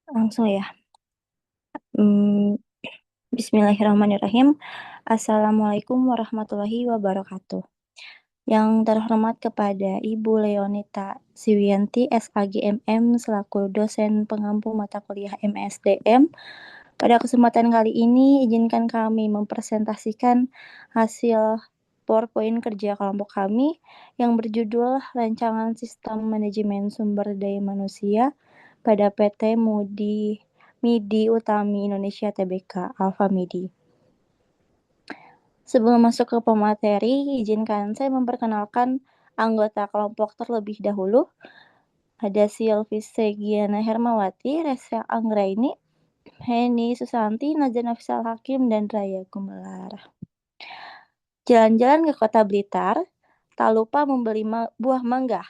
Langsung ya. Hmm, Bismillahirrahmanirrahim. Assalamualaikum warahmatullahi wabarakatuh. Yang terhormat kepada Ibu Leonita Siwianti, SAGMM, selaku dosen pengampu mata kuliah MSDM. Pada kesempatan kali ini, izinkan kami mempresentasikan hasil PowerPoint kerja kelompok kami yang berjudul Rancangan Sistem Manajemen Sumber Daya Manusia pada PT MIDI Utami Indonesia Tbk Alfa MIDI. Sebelum masuk ke pemateri, izinkan saya memperkenalkan anggota kelompok terlebih dahulu. Ada Silvi Segiana Hermawati, Resa Anggraini, Heni Susanti, Naja Nafisal Hakim, dan Raya Gumelar. Jalan-jalan ke kota Blitar, tak lupa membeli buah mangga.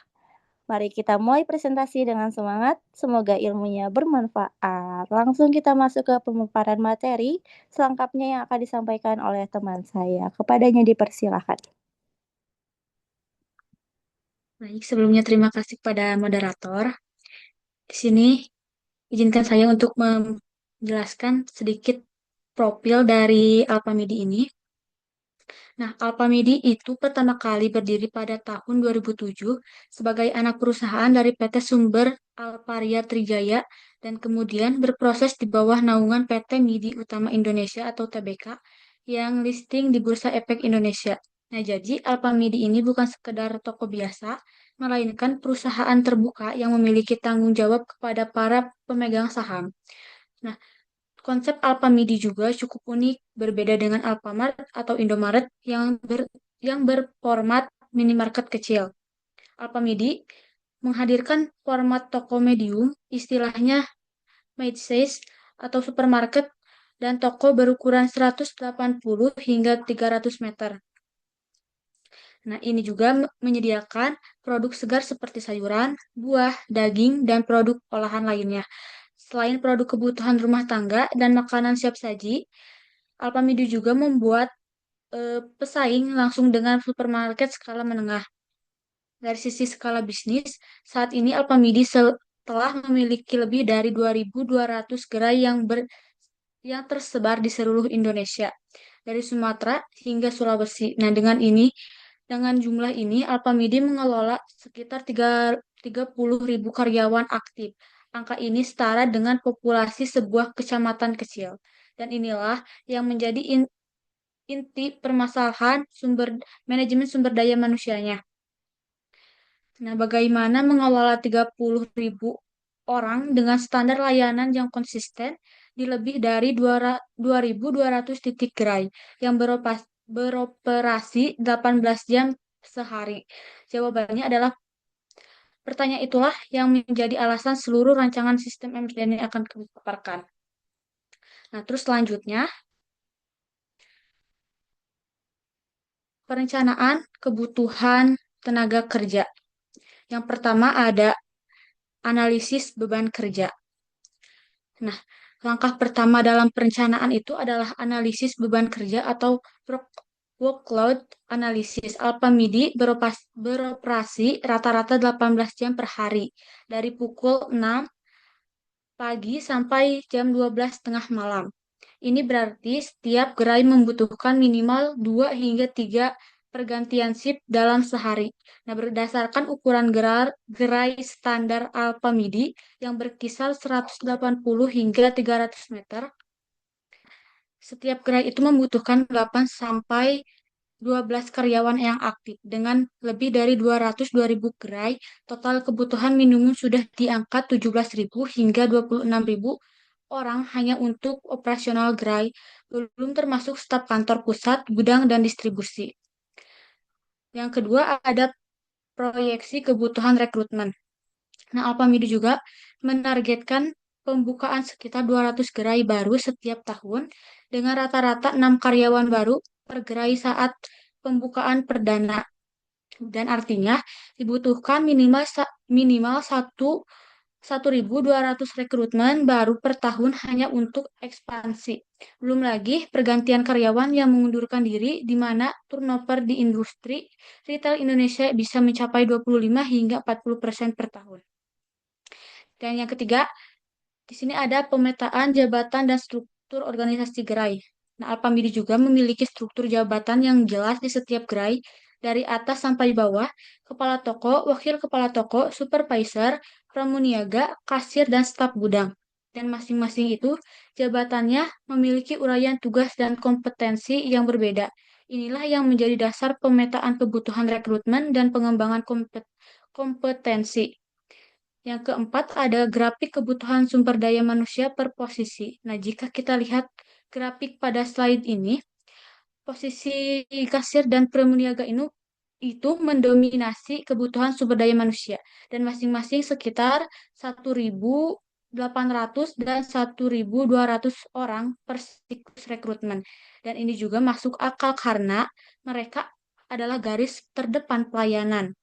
Mari kita mulai presentasi dengan semangat. Semoga ilmunya bermanfaat. Langsung kita masuk ke pemaparan materi selengkapnya yang akan disampaikan oleh teman saya. Kepadanya dipersilakan. Baik, sebelumnya terima kasih pada moderator. Di sini izinkan saya untuk menjelaskan sedikit profil dari Alpamidi ini. Nah, Alpamidi itu pertama kali berdiri pada tahun 2007 sebagai anak perusahaan dari PT Sumber Alparia Trijaya dan kemudian berproses di bawah naungan PT Midi Utama Indonesia atau TBK yang listing di Bursa Efek Indonesia. Nah, jadi Alpamidi ini bukan sekedar toko biasa, melainkan perusahaan terbuka yang memiliki tanggung jawab kepada para pemegang saham. Nah, konsep Alpamidi juga cukup unik, berbeda dengan Alfamart atau Indomaret yang berformat minimarket kecil. Alpamidi menghadirkan format toko medium, istilahnya mid-size atau supermarket, dan toko berukuran 180 hingga 300 meter. Nah, ini juga menyediakan produk segar seperti sayuran, buah, daging, dan produk olahan lainnya. Selain produk kebutuhan rumah tangga dan makanan siap saji, Alfamidi juga membuat pesaing langsung dengan supermarket skala menengah. Dari sisi skala bisnis, saat ini Alfamidi telah memiliki lebih dari 2.200 gerai yang tersebar di seluruh Indonesia, dari Sumatera hingga Sulawesi. Nah, dengan jumlah ini, Alfamidi mengelola sekitar 30.000 karyawan aktif. Angka ini setara dengan populasi sebuah kecamatan kecil. Dan inilah yang menjadi inti permasalahan manajemen sumber daya manusianya. Nah, bagaimana mengelola 30.000 orang dengan standar layanan yang konsisten di lebih dari 2.200 titik gerai yang beroperasi 18 jam sehari? Jawabannya adalah pertanyaan itulah yang menjadi alasan seluruh rancangan sistem MDN yang akan kami paparkan. Nah, terus selanjutnya, perencanaan kebutuhan tenaga kerja. Yang pertama ada analisis beban kerja. Nah, langkah pertama dalam perencanaan itu adalah analisis beban kerja atau workload analysis. Alpamidi beroperasi rata-rata 18 jam per hari dari pukul 6 pagi sampai jam 12 tengah malam. Ini berarti setiap gerai membutuhkan minimal 2 hingga 3 pergantian shift dalam sehari. Nah, berdasarkan ukuran gerai standar Alpamidi yang berkisar 180 hingga 300 meter, setiap gerai itu membutuhkan 8 sampai 12 karyawan yang aktif. Dengan lebih dari 202.000 gerai, total kebutuhan minimum sudah di angka 17.000 hingga 26.000 orang hanya untuk operasional gerai, belum termasuk staf kantor pusat, gudang, dan distribusi. Yang kedua ada proyeksi kebutuhan rekrutmen. Nah, Alfamidi juga menargetkan pembukaan sekitar 200 gerai baru setiap tahun dengan rata-rata 6 karyawan baru per gerai saat pembukaan perdana. Dan artinya dibutuhkan minimal 1.200 rekrutmen baru per tahun hanya untuk ekspansi. Belum lagi pergantian karyawan yang mengundurkan diri di mana turnover di industri retail Indonesia bisa mencapai 25 hingga 40% per tahun. Dan yang ketiga, Di sini ada pemetaan jabatan dan struktur organisasi gerai. Nah, Alpamidi juga memiliki struktur jabatan yang jelas di setiap gerai, dari atas sampai bawah, kepala toko, wakil kepala toko, supervisor, pramuniaga, kasir, dan staf gudang. Dan masing-masing itu jabatannya memiliki uraian tugas dan kompetensi yang berbeda. Inilah yang menjadi dasar pemetaan kebutuhan rekrutmen dan pengembangan kompetensi. Yang keempat ada grafik kebutuhan sumber daya manusia per posisi. Nah, jika kita lihat grafik pada slide ini, posisi kasir dan pramuniaga itu mendominasi kebutuhan sumber daya manusia dan masing-masing sekitar 1.800 dan 1.200 orang per siklus rekrutmen. Dan ini juga masuk akal karena mereka adalah garis terdepan pelayanan.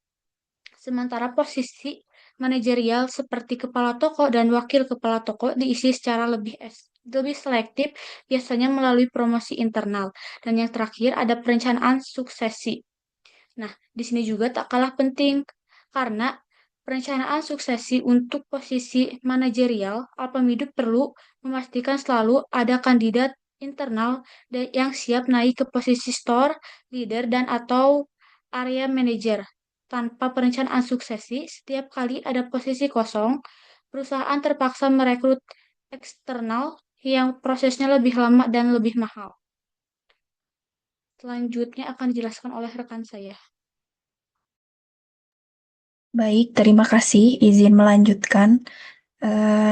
Sementara posisi manajerial seperti kepala toko dan wakil kepala toko diisi secara lebih selektif, biasanya melalui promosi internal. Dan yang terakhir ada perencanaan suksesi. Nah, di sini juga tak kalah penting karena perencanaan suksesi untuk posisi manajerial, Alpamidi perlu memastikan selalu ada kandidat internal yang siap naik ke posisi store, leader, dan atau area manager. Tanpa perencanaan suksesi, setiap kali ada posisi kosong, perusahaan terpaksa merekrut eksternal yang prosesnya lebih lama dan lebih mahal. Selanjutnya akan dijelaskan oleh rekan saya. Baik, terima kasih. Izin melanjutkan.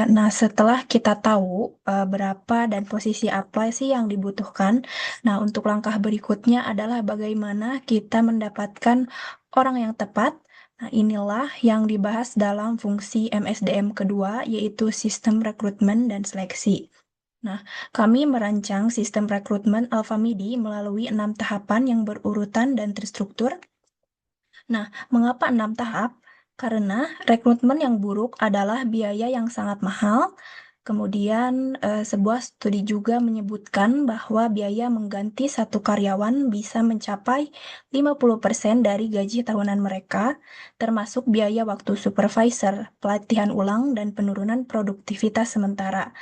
Nah, setelah kita tahu berapa dan posisi apa sih yang dibutuhkan, nah untuk langkah berikutnya adalah bagaimana kita mendapatkan orang yang tepat. Nah, inilah yang dibahas dalam fungsi MSDM kedua, yaitu sistem rekrutmen dan seleksi. Nah, kami merancang sistem rekrutmen Alfamidi melalui 6 tahapan yang berurutan dan terstruktur. Nah, mengapa 6 tahap? Karena rekrutmen yang buruk adalah biaya yang sangat mahal. Kemudian, sebuah studi juga menyebutkan bahwa biaya mengganti satu karyawan bisa mencapai 50% dari gaji tahunan mereka, termasuk biaya waktu supervisor, pelatihan ulang, dan penurunan produktivitas sementara.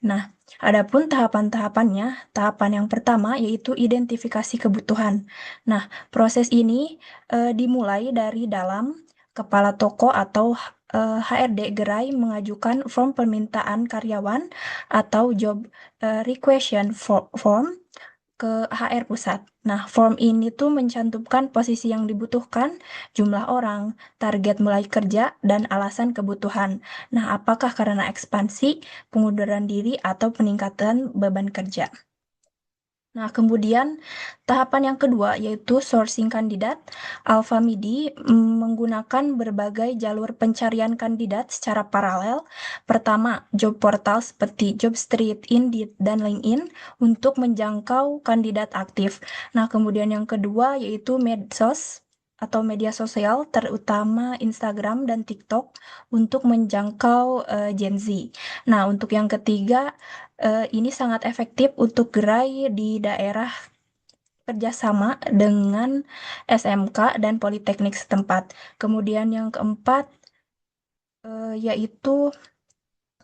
Nah, adapun tahapan-tahapannya, tahapan yang pertama yaitu identifikasi kebutuhan. Nah, proses ini dimulai dari dalam kepala toko atau HRD gerai mengajukan form permintaan karyawan atau job requisition form ke HR pusat. Nah, form ini tuh mencantumkan posisi yang dibutuhkan, jumlah orang, target mulai kerja, dan alasan kebutuhan. Nah, apakah karena ekspansi, pengunduran diri, atau peningkatan beban kerja? Nah, kemudian tahapan yang kedua yaitu sourcing kandidat. Alfamidi menggunakan berbagai jalur pencarian kandidat secara paralel. Pertama, job portal seperti Jobstreet, Indeed, dan LinkedIn untuk menjangkau kandidat aktif. Nah, kemudian yang kedua yaitu medsos atau media sosial, terutama Instagram dan TikTok untuk menjangkau Gen Z. Nah, untuk yang ketiga, ini sangat efektif untuk gerai di daerah kerjasama dengan SMK dan Politeknik setempat. Kemudian yang keempat, yaitu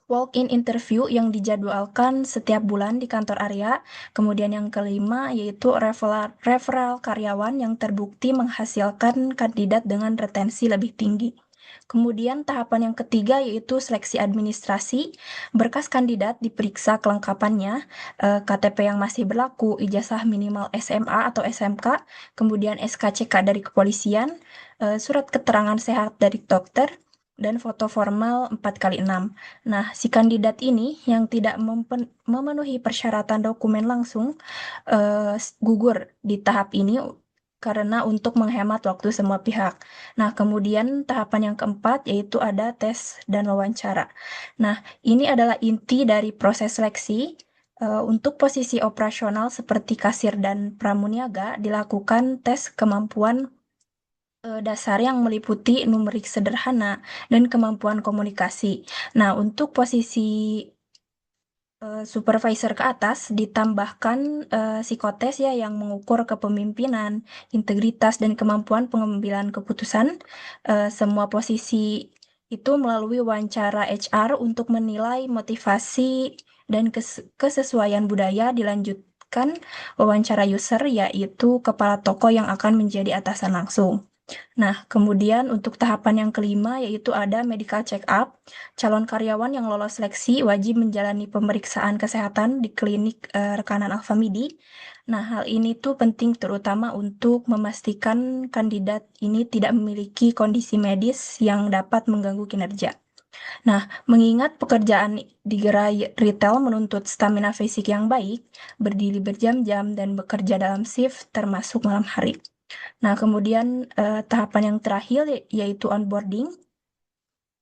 walk-in interview yang dijadwalkan setiap bulan di kantor area. Kemudian yang kelima yaitu referral karyawan yang terbukti menghasilkan kandidat dengan retensi lebih tinggi. Kemudian tahapan yang ketiga yaitu seleksi administrasi. Berkas kandidat diperiksa kelengkapannya, KTP yang masih berlaku, ijazah minimal SMA atau SMK, kemudian SKCK dari kepolisian, surat keterangan sehat dari dokter, dan foto formal 4x6. Nah, si kandidat ini yang tidak memenuhi persyaratan dokumen langsung gugur di tahap ini karena untuk menghemat waktu semua pihak. Nah, kemudian tahapan yang keempat yaitu ada tes dan wawancara. Nah, ini adalah inti dari proses seleksi. Untuk posisi operasional seperti kasir dan pramuniaga dilakukan tes kemampuan dasar yang meliputi numerik sederhana dan kemampuan komunikasi. Nah, untuk posisi supervisor ke atas ditambahkan psikotes ya yang mengukur kepemimpinan, integritas dan kemampuan pengambilan keputusan. Semua posisi itu melalui wawancara HR untuk menilai motivasi dan kesesuaian budaya. Dilanjutkan wawancara user, yaitu kepala toko yang akan menjadi atasan langsung. Nah, kemudian untuk tahapan yang kelima yaitu ada medical check up. Calon karyawan yang lolos seleksi wajib menjalani pemeriksaan kesehatan di klinik rekanan Alfamidi. Nah, hal ini tuh penting terutama untuk memastikan kandidat ini tidak memiliki kondisi medis yang dapat mengganggu kinerja. Nah, mengingat pekerjaan di gerai retail menuntut stamina fisik yang baik, berdiri berjam-jam dan bekerja dalam shift termasuk malam hari. Nah, kemudian tahapan yang terakhir yaitu onboarding.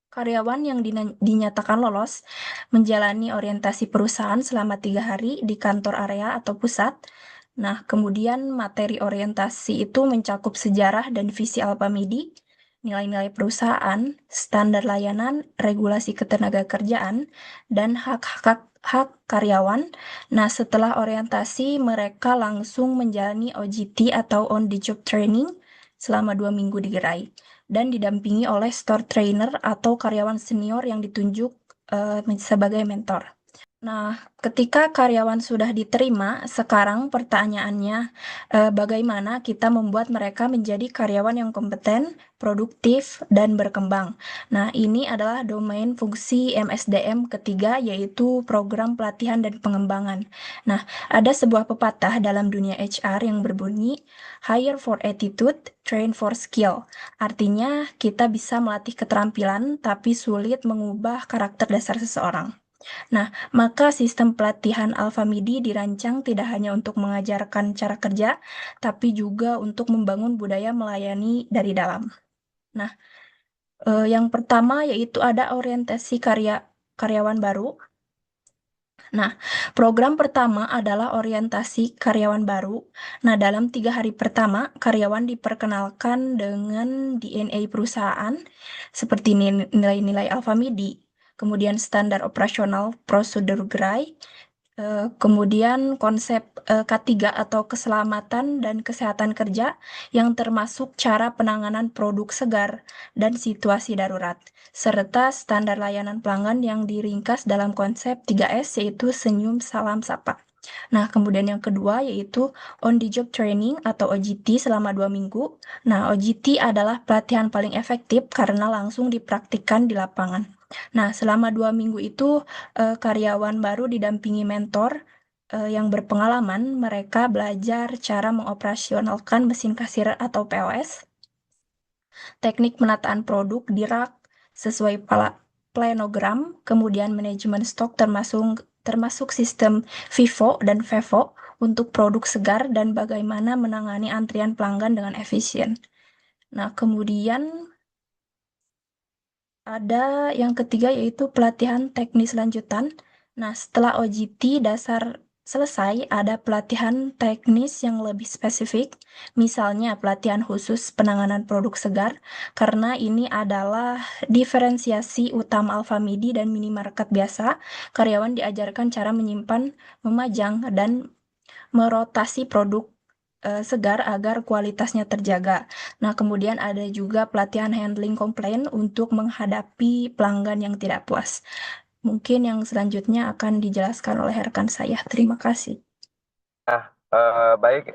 Karyawan yang dinyatakan lolos menjalani orientasi perusahaan selama 3 hari di kantor area atau pusat. Nah, kemudian materi orientasi itu mencakup sejarah dan visi Alpamidi, nilai-nilai perusahaan, standar layanan, regulasi ketenagakerjaan, dan hak karyawan. Nah, setelah orientasi, mereka langsung menjalani OJT atau on the job training selama 2 minggu di gerai dan didampingi oleh store trainer atau karyawan senior yang ditunjuk sebagai mentor. Nah, ketika karyawan sudah diterima, sekarang pertanyaannya, bagaimana kita membuat mereka menjadi karyawan yang kompeten, produktif, dan berkembang? Nah, ini adalah domain fungsi MSDM ketiga, yaitu program pelatihan dan pengembangan. Nah, ada sebuah pepatah dalam dunia HR yang berbunyi, hire for attitude, train for skill. Artinya, kita bisa melatih keterampilan, tapi sulit mengubah karakter dasar seseorang. Nah, maka sistem pelatihan Alfamidi dirancang tidak hanya untuk mengajarkan cara kerja, tapi juga untuk membangun budaya melayani dari dalam. Nah, yang pertama yaitu ada orientasi karyawan baru. Nah, program pertama adalah orientasi karyawan baru. Nah, dalam 3 hari pertama, karyawan diperkenalkan dengan DNA perusahaan, seperti nilai-nilai Alfamidi, kemudian standar operasional prosedur gerai, kemudian konsep K3 atau keselamatan dan kesehatan kerja yang termasuk cara penanganan produk segar dan situasi darurat, serta standar layanan pelanggan yang diringkas dalam konsep 3S yaitu senyum, salam, sapa. Nah, kemudian yang kedua yaitu on the job training atau OJT selama 2 minggu. Nah, OJT adalah pelatihan paling efektif karena langsung dipraktikkan di lapangan. Nah, selama 2 minggu itu karyawan baru didampingi mentor yang berpengalaman. Mereka belajar cara mengoperasionalkan mesin kasir atau POS, teknik penataan produk di rak sesuai planogram, kemudian manajemen stok termasuk sistem FIFO dan FEVO untuk produk segar dan bagaimana menangani antrian pelanggan dengan efisien. Nah, kemudian ada yang ketiga yaitu pelatihan teknis lanjutan. Nah, setelah OJT dasar selesai, ada pelatihan teknis yang lebih spesifik, misalnya pelatihan khusus penanganan produk segar, karena ini adalah diferensiasi utama Alfamidi dan minimarket biasa. Karyawan diajarkan cara menyimpan, memajang, dan merotasi produk segar agar kualitasnya terjaga. Nah, kemudian ada juga pelatihan handling komplain untuk menghadapi pelanggan yang tidak puas. Mungkin yang selanjutnya akan dijelaskan oleh rekan saya. Terima kasih. Baik,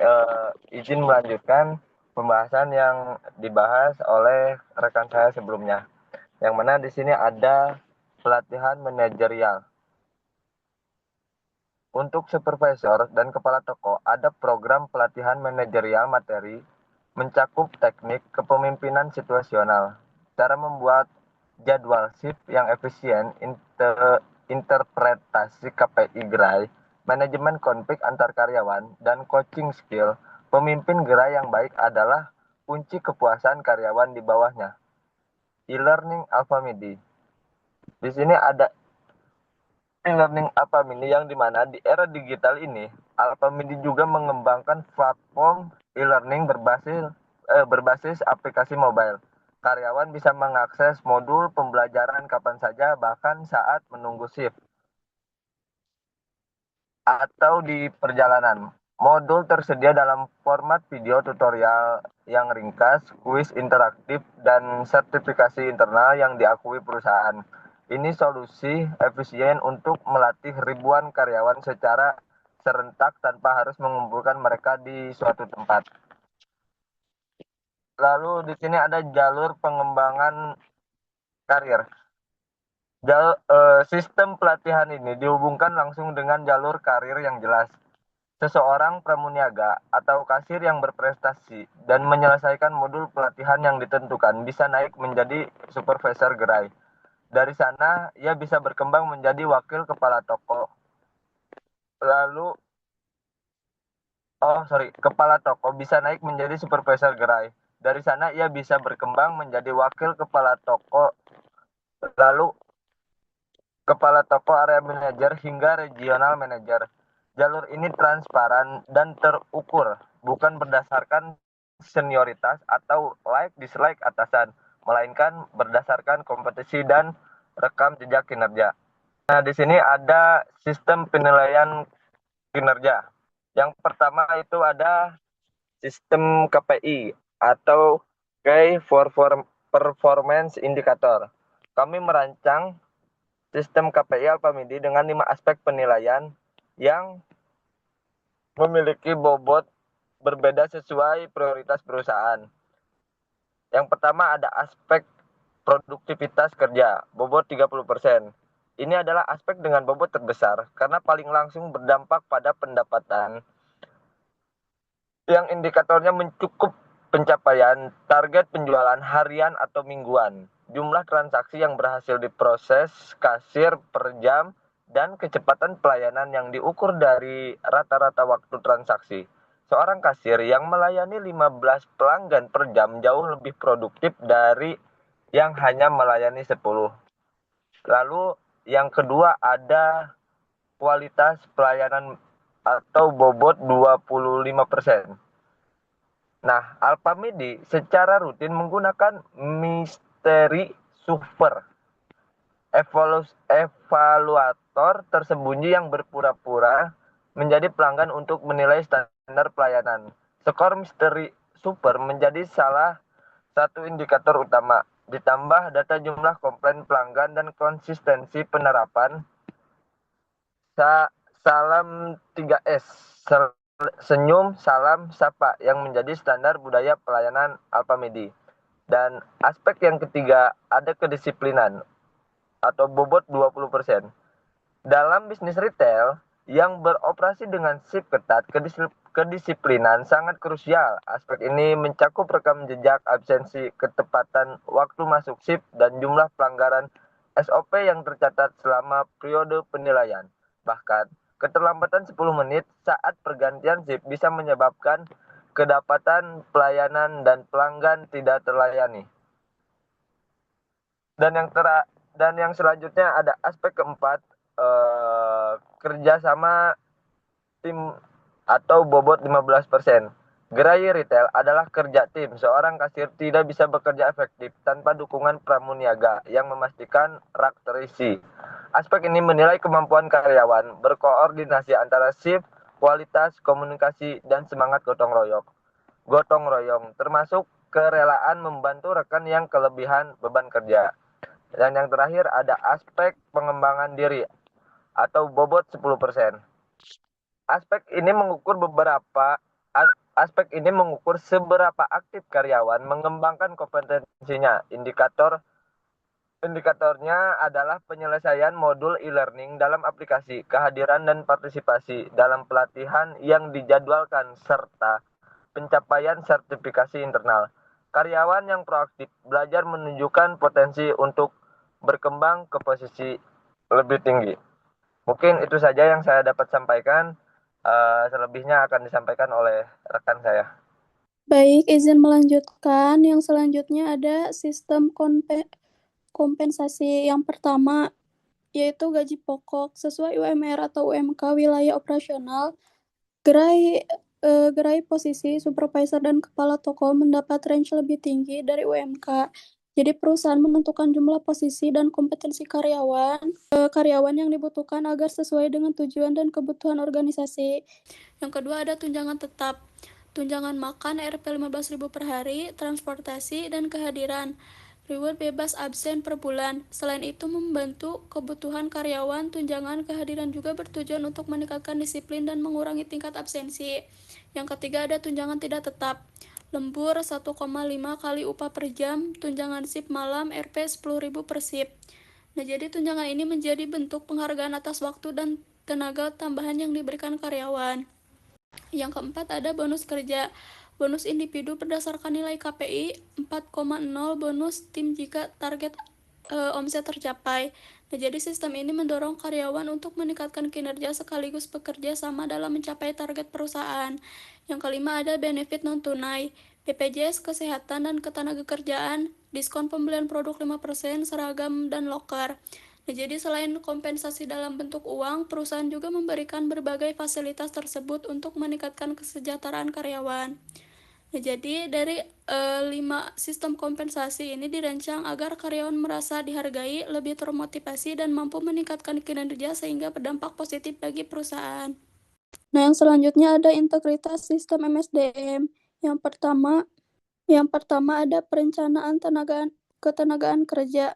izin melanjutkan pembahasan yang dibahas oleh rekan saya sebelumnya, yang mana di sini ada pelatihan manajerial. Untuk supervisor dan kepala toko, ada program pelatihan manajerial materi mencakup teknik kepemimpinan situasional, cara membuat jadwal shift yang efisien, interpretasi KPI gerai, manajemen konflik antar karyawan, dan coaching skill. Pemimpin gerai yang baik adalah kunci kepuasan karyawan di bawahnya. E-learning Alfamidi. Di sini ada e-learning Alfamidi yang dimana di era digital ini Alfamidi juga mengembangkan platform e-learning berbasis aplikasi mobile. Karyawan bisa mengakses modul pembelajaran kapan saja, bahkan saat menunggu shift atau di perjalanan. Modul tersedia dalam format video tutorial yang ringkas, kuis interaktif, dan sertifikasi internal yang diakui perusahaan. Ini solusi efisien untuk melatih ribuan karyawan secara serentak tanpa harus mengumpulkan mereka di suatu tempat. Lalu di sini ada jalur pengembangan karir. Sistem pelatihan ini dihubungkan langsung dengan jalur karir yang jelas. Seseorang pramuniaga atau kasir yang berprestasi dan menyelesaikan modul pelatihan yang ditentukan bisa naik menjadi supervisor gerai. Dari sana, ia bisa berkembang menjadi wakil kepala toko. Lalu, kepala toko bisa naik menjadi supervisor gerai. Dari sana, ia bisa berkembang menjadi wakil kepala toko. Lalu, kepala toko area manajer hingga regional manajer. Jalur ini transparan dan terukur, bukan berdasarkan senioritas atau like-dislike atasan, melainkan berdasarkan kompetisi dan rekam jejak kinerja. Nah, di sini ada sistem penilaian kinerja. Yang pertama itu ada sistem KPI atau Key Performance Indicator. Kami merancang sistem KPI Alpamidi dengan 5 aspek penilaian yang memiliki bobot berbeda sesuai prioritas perusahaan. Yang pertama ada aspek produktivitas kerja, bobot 30%. Ini adalah aspek dengan bobot terbesar karena paling langsung berdampak pada pendapatan. Yang indikatornya mencukup pencapaian target penjualan harian atau mingguan, jumlah transaksi yang berhasil diproses kasir per jam, dan kecepatan pelayanan yang diukur dari rata-rata waktu transaksi. Seorang kasir yang melayani 15 pelanggan per jam jauh lebih produktif dari yang hanya melayani 10. Lalu yang kedua ada kualitas pelayanan atau bobot 25%. Nah, Alpamidi secara rutin menggunakan misteri super evaluator tersembunyi yang berpura-pura menjadi pelanggan untuk menilai standar pelayanan. Skor misteri super menjadi salah satu indikator utama. Ditambah data jumlah komplain pelanggan dan konsistensi penerapan salam 3S, senyum, salam, sapa yang menjadi standar budaya pelayanan Alpamidi. Dan aspek yang ketiga ada kedisiplinan atau bobot 20%. Dalam bisnis retail yang beroperasi dengan shift ketat, kedisiplinan sangat krusial. Aspek ini mencakup rekam jejak, absensi, ketepatan waktu masuk shift, dan jumlah pelanggaran SOP yang tercatat selama periode penilaian. Bahkan, keterlambatan 10 menit saat pergantian shift bisa menyebabkan kedapatan pelayanan dan pelanggan tidak terlayani. Dan yang selanjutnya ada aspek keempat, kerjasama tim atau bobot 15%. Gerai retail adalah kerja tim. Seorang kasir tidak bisa bekerja efektif tanpa dukungan pramuniaga yang memastikan rak terisi. Aspek ini menilai kemampuan karyawan, berkoordinasi antara shift, kualitas, komunikasi, dan semangat gotong royong, termasuk kerelaan membantu rekan yang kelebihan beban kerja. Dan yang terakhir ada aspek pengembangan diri atau bobot 10%. Aspek ini mengukur seberapa aktif karyawan mengembangkan kompetensinya. Indikatornya adalah penyelesaian modul e-learning dalam aplikasi, kehadiran dan partisipasi dalam pelatihan yang dijadwalkan, serta pencapaian sertifikasi internal. Karyawan yang proaktif belajar menunjukkan potensi untuk berkembang ke posisi lebih tinggi. Mungkin itu saja yang saya dapat sampaikan. Selebihnya akan disampaikan oleh rekan saya. Baik, izin melanjutkan. Yang selanjutnya ada sistem kompensasi yang pertama, yaitu gaji pokok sesuai UMR atau UMK wilayah operasional. Gerai posisi supervisor dan kepala toko mendapat range lebih tinggi dari UMK. Jadi perusahaan menentukan jumlah posisi dan kompetensi karyawan yang dibutuhkan agar sesuai dengan tujuan dan kebutuhan organisasi. Yang kedua ada tunjangan tetap. Tunjangan makan Rp 15.000 per hari, transportasi, dan kehadiran. Reward bebas absen per bulan. Selain itu membantu kebutuhan karyawan, tunjangan kehadiran juga bertujuan untuk meningkatkan disiplin dan mengurangi tingkat absensi. Yang ketiga ada tunjangan tidak tetap. Lembur 1,5 kali upah per jam, tunjangan sip malam Rp 10.000 per sip. Nah, jadi tunjangan ini menjadi bentuk penghargaan atas waktu dan tenaga tambahan yang diberikan karyawan. Yang keempat ada bonus kerja. Bonus individu berdasarkan nilai KPI 4,0, bonus tim jika target omset tercapai. Nah, jadi sistem ini mendorong karyawan untuk meningkatkan kinerja sekaligus bekerja sama dalam mencapai target perusahaan. Yang kelima ada benefit non-tunai. BPJS Kesehatan dan Ketenagakerjaan, diskon pembelian produk 5%, seragam, dan loker. Nah, jadi selain kompensasi dalam bentuk uang, perusahaan juga memberikan berbagai fasilitas tersebut untuk meningkatkan kesejahteraan karyawan. Nah, jadi dari 5 sistem kompensasi ini dirancang agar karyawan merasa dihargai, lebih termotivasi, dan mampu meningkatkan kinerja sehingga berdampak positif bagi perusahaan. Nah, yang selanjutnya ada integritas sistem MSDM. Yang pertama ada perencanaan ketenagaan kerja.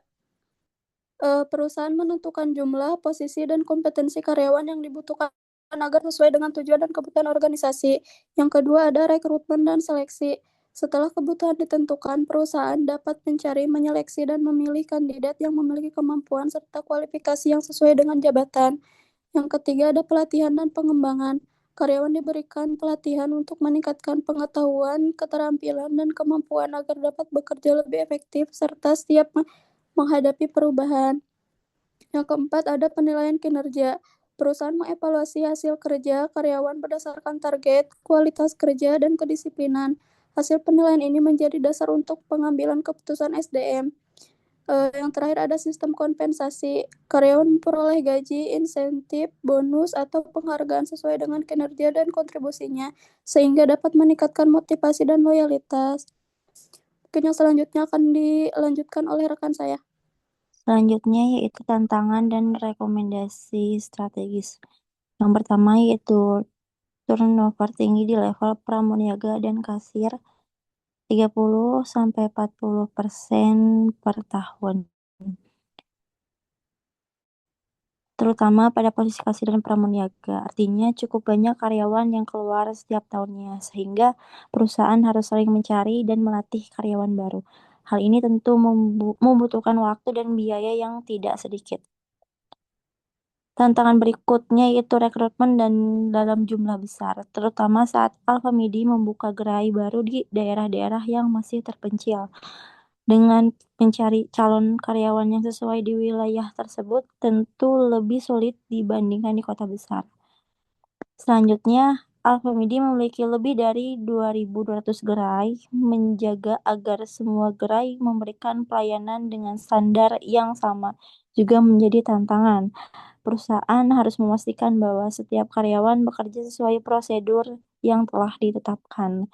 Perusahaan menentukan jumlah, posisi, dan kompetensi karyawan yang dibutuhkan agar sesuai dengan tujuan dan kebutuhan organisasi. Yang kedua ada rekrutmen dan seleksi. Setelah kebutuhan ditentukan, perusahaan dapat mencari, menyeleksi, dan memilih kandidat yang memiliki kemampuan serta kualifikasi yang sesuai dengan jabatan. Yang ketiga ada pelatihan dan pengembangan. Karyawan diberikan pelatihan untuk meningkatkan pengetahuan, keterampilan, dan kemampuan agar dapat bekerja lebih efektif serta siap menghadapi perubahan. Yang keempat ada penilaian kinerja. Perusahaan mengevaluasi hasil kerja karyawan berdasarkan target, kualitas kerja, dan kedisiplinan. Hasil penilaian ini menjadi dasar untuk pengambilan keputusan SDM. Yang terakhir ada sistem kompensasi. Karyawan memperoleh gaji, insentif, bonus, atau penghargaan sesuai dengan kinerja dan kontribusinya, sehingga dapat meningkatkan motivasi dan loyalitas. Mungkin yang selanjutnya akan dilanjutkan oleh rekan saya. Selanjutnya yaitu tantangan dan rekomendasi strategis. Yang pertama yaitu turnover tinggi di level pramuniaga dan kasir 30-40% per tahun. Terutama pada posisi kasir dan pramuniaga. Artinya cukup banyak karyawan yang keluar setiap tahunnya, sehingga perusahaan harus saling mencari dan melatih karyawan baru. Hal ini tentu membutuhkan waktu dan biaya yang tidak sedikit. Tantangan berikutnya yaitu rekrutmen dan dalam jumlah besar, terutama saat Alfamidi membuka gerai baru di daerah-daerah yang masih terpencil. Dengan mencari calon karyawan yang sesuai di wilayah tersebut tentu lebih sulit dibandingkan di kota besar. Selanjutnya, Alfamidi memiliki lebih dari 2.200 gerai, menjaga agar semua gerai memberikan pelayanan dengan standar yang sama juga menjadi tantangan. Perusahaan harus memastikan bahwa setiap karyawan bekerja sesuai prosedur yang telah ditetapkan.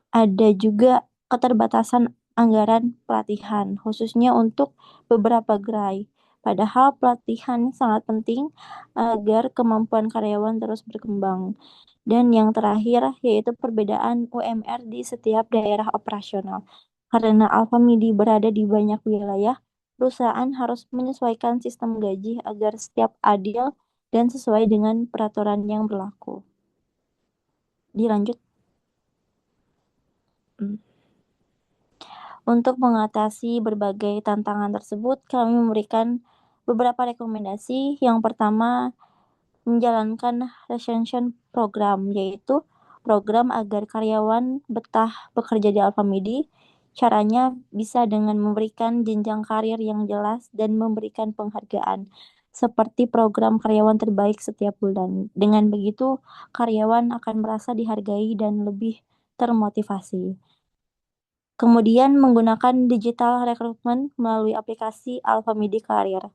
Ada juga keterbatasan anggaran pelatihan, khususnya untuk beberapa gerai. Padahal pelatihan sangat penting agar kemampuan karyawan terus berkembang. Dan yang terakhir yaitu perbedaan UMR di setiap daerah operasional. Karena Alfamidi berada di banyak wilayah, perusahaan harus menyesuaikan sistem gaji agar setiap adil dan sesuai dengan peraturan yang berlaku. Dilanjut. Untuk mengatasi berbagai tantangan tersebut, kami memberikan beberapa rekomendasi. Yang pertama, menjalankan retention program, yaitu program agar karyawan betah bekerja di Alfamidi. Caranya bisa dengan memberikan jenjang karir yang jelas dan memberikan penghargaan, seperti program karyawan terbaik setiap bulan. Dengan begitu, karyawan akan merasa dihargai dan lebih termotivasi. Kemudian menggunakan digital recruitment melalui aplikasi Alfamidi Career.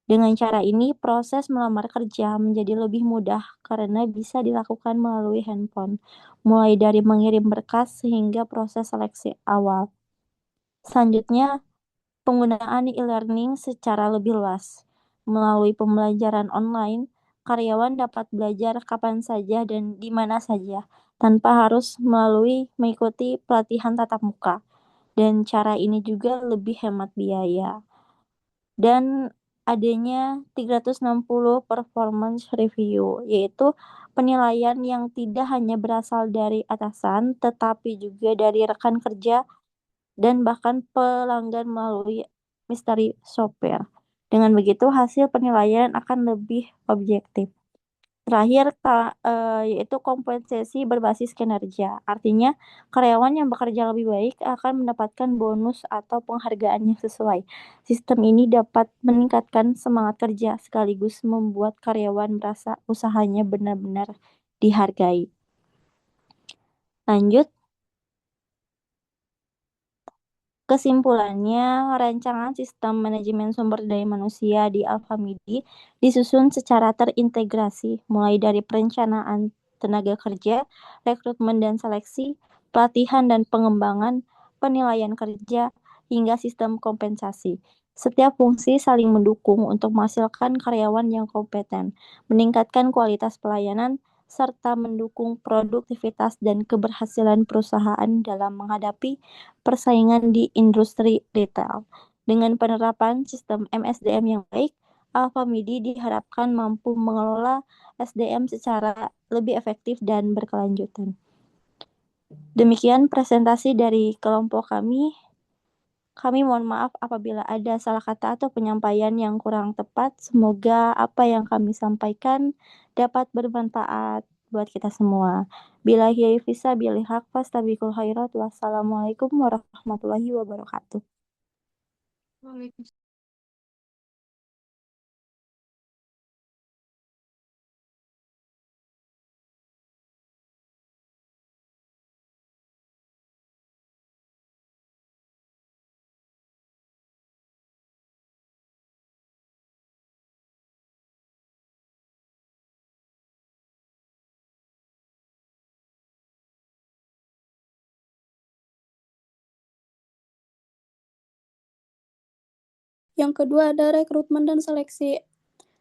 Dengan cara ini, proses melamar kerja menjadi lebih mudah karena bisa dilakukan melalui handphone, mulai dari mengirim berkas hingga proses seleksi awal. Selanjutnya, penggunaan e-learning secara lebih luas. Melalui pembelajaran online, karyawan dapat belajar kapan saja dan di mana saja, tanpa harus mengikuti pelatihan tatap muka. Dan cara ini juga lebih hemat biaya. Dan adanya 360 performance review, yaitu penilaian yang tidak hanya berasal dari atasan, tetapi juga dari rekan kerja dan bahkan pelanggan melalui mystery shopper. Dengan begitu, hasil penilaian akan lebih objektif. Terakhir, yaitu kompensasi berbasis kinerja. Artinya, karyawan yang bekerja lebih baik akan mendapatkan bonus atau penghargaan yang sesuai. Sistem ini dapat meningkatkan semangat kerja sekaligus membuat karyawan merasa usahanya benar-benar dihargai. Lanjut. Kesimpulannya, rancangan sistem manajemen sumber daya manusia di Alfamidi disusun secara terintegrasi, mulai dari perencanaan tenaga kerja, rekrutmen dan seleksi, pelatihan dan pengembangan, penilaian kerja, hingga sistem kompensasi. Setiap fungsi saling mendukung untuk menghasilkan karyawan yang kompeten, meningkatkan kualitas pelayanan, serta mendukung produktivitas dan keberhasilan perusahaan dalam menghadapi persaingan di industri retail. Dengan penerapan sistem MSDM yang baik, Alfamidi diharapkan mampu mengelola SDM secara lebih efektif dan berkelanjutan. Demikian presentasi dari kelompok kami. Kami mohon maaf apabila ada salah kata atau penyampaian yang kurang tepat. Semoga apa yang kami sampaikan dapat bermanfaat buat kita semua. Billahi fisabilil haq fastabiqul khairat. Wassalamualaikum warahmatullahi wabarakatuh. Waalaikumsalam. Yang kedua ada rekrutmen dan seleksi.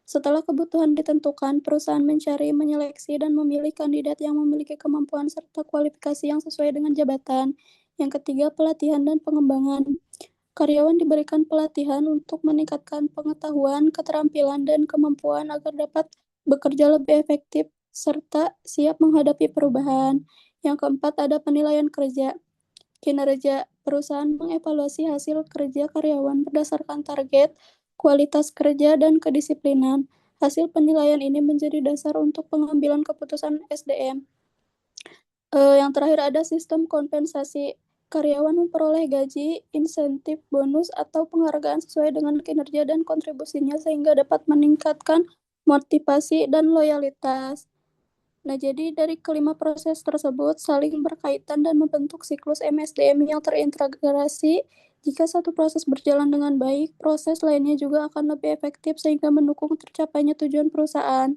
Setelah kebutuhan ditentukan, perusahaan mencari, menyeleksi, dan memilih kandidat yang memiliki kemampuan serta kualifikasi yang sesuai dengan jabatan. Yang ketiga, pelatihan dan pengembangan. Karyawan diberikan pelatihan untuk meningkatkan pengetahuan, keterampilan, dan kemampuan agar dapat bekerja lebih efektif serta siap menghadapi perubahan. Yang keempat, ada penilaian kerja. Kinerja perusahaan mengevaluasi hasil kerja karyawan berdasarkan target, kualitas kerja, dan kedisiplinan. Hasil penilaian ini menjadi dasar untuk pengambilan keputusan SDM. Yang terakhir ada sistem kompensasi. Karyawan memperoleh gaji, insentif, bonus, atau penghargaan sesuai dengan kinerja dan kontribusinya sehingga dapat meningkatkan motivasi dan loyalitas. Nah, jadi dari kelima proses tersebut saling berkaitan dan membentuk siklus MSDM yang terintegrasi. Jika satu proses berjalan dengan baik, proses lainnya juga akan lebih efektif sehingga mendukung tercapainya tujuan perusahaan.